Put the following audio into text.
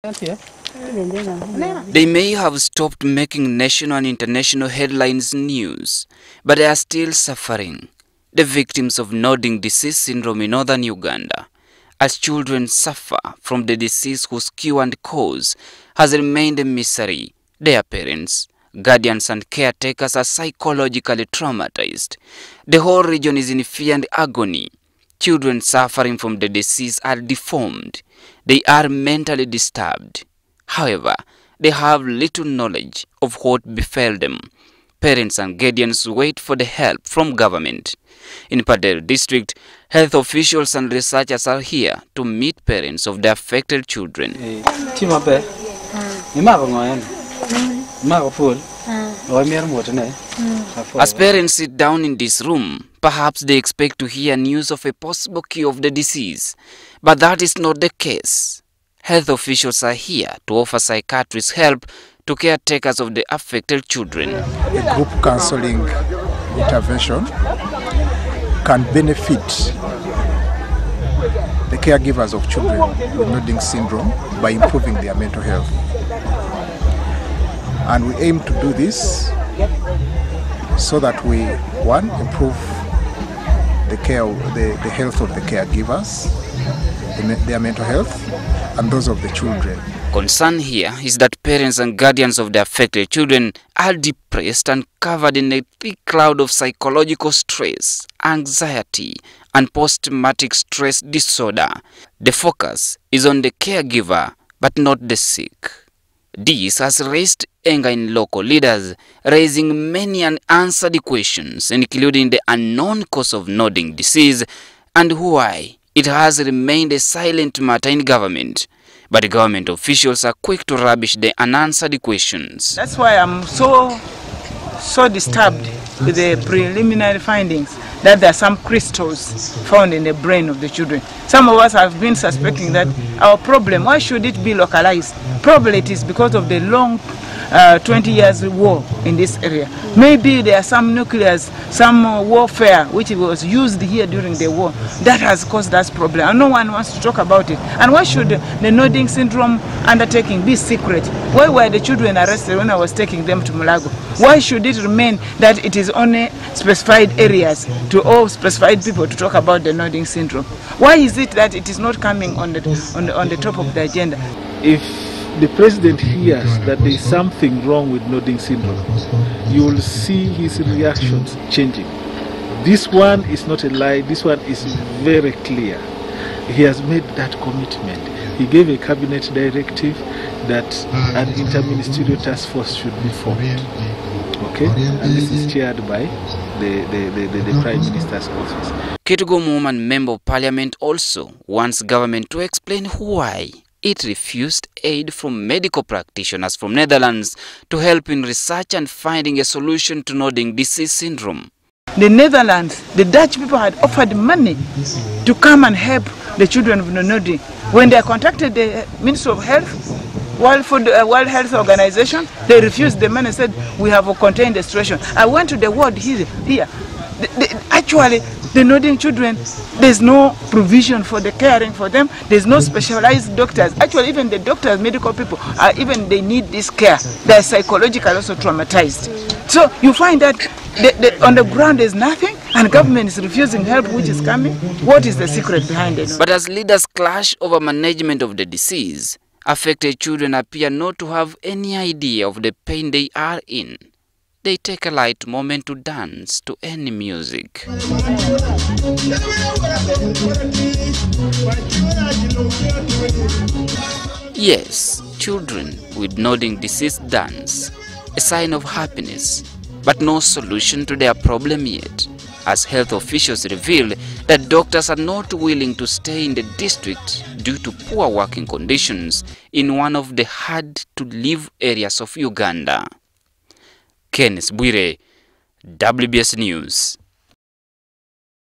They may have stopped making national and international headlines news, but they are still suffering. The victims of nodding disease syndrome in northern Uganda, as children suffer from the disease whose cure and cause has remained a mystery. Their parents, guardians and caretakers are psychologically traumatized. The whole region is in fear and agony. Children suffering from the disease are deformed. They are mentally disturbed. However, they have little knowledge of what befell them. Parents and guardians wait for the help from government. In Padel district, health officials and researchers are here to meet parents of the affected children. As parents sit down in this room, perhaps they expect to hear news of a possible cure of the disease. But that is not the case. Health officials are here to offer psychiatrist help to caretakers of the affected children. A group counseling intervention can benefit the caregivers of children with nodding syndrome by improving their mental health. And we aim to do this so that we, one, improve the health of the caregivers, their mental health, and those of the children. Concern here is that parents and guardians of the affected children are depressed and covered in a thick cloud of psychological stress, anxiety, and post-traumatic stress disorder. The focus is on the caregiver, but not the sick. This has raised anger in local leaders, raising many unanswered questions, including the unknown cause of nodding disease and why it has remained a silent matter in government. But the government officials are quick to rubbish the unanswered questions. That's why I'm so disturbed with the preliminary findings that there are some crystals found in the brain of the children. Some of us have been suspecting that our problem, why should it be localized? Probably it is because of the long 20 years war in this area. Maybe there are some nuclears, some warfare which was used here during the war that has caused us problem, and no one wants to talk about it. And why should the nodding syndrome undertaking be secret? Why were the children arrested when I was taking them to Mulago? Why should it remain that it is only specified areas to all specified people to talk about the nodding syndrome? Why is it that it is not coming on the top of the agenda? If the president hears that there is something wrong with nodding syndrome, you will see his reactions changing. This one is not a lie, this one is very clear. He has made that commitment. He gave a cabinet directive that an interministerial task force should be formed. Okay? And this is chaired by the Prime Minister's office. Ketugo Woman Member of Parliament also wants government to explain why it refused aid from medical practitioners from Netherlands to help in research and finding a solution to nodding disease syndrome. The Netherlands, the Dutch people had offered money to come and help the children with nodding. When they contacted the Ministry of Health, World Health Organization, they refused the money and said, we have contained the situation. I went to the ward here. Actually, the nodding children, there's no provision for the caring for them. There's no specialized doctors. Actually, even the doctors, medical people, even they need this care. They're psychologically also traumatized. So you find that on the ground there's nothing, and government is refusing help which is coming. What is the secret behind it? But as leaders clash over management of the disease, affected children appear not to have any idea of the pain they are in. They take a light moment to dance to any music. Yes, children with nodding disease dance, a sign of happiness, but no solution to their problem yet, as health officials reveal that doctors are not willing to stay in the district due to poor working conditions in one of the hard-to-live areas of Uganda. Kenneth Bwire, WBS News.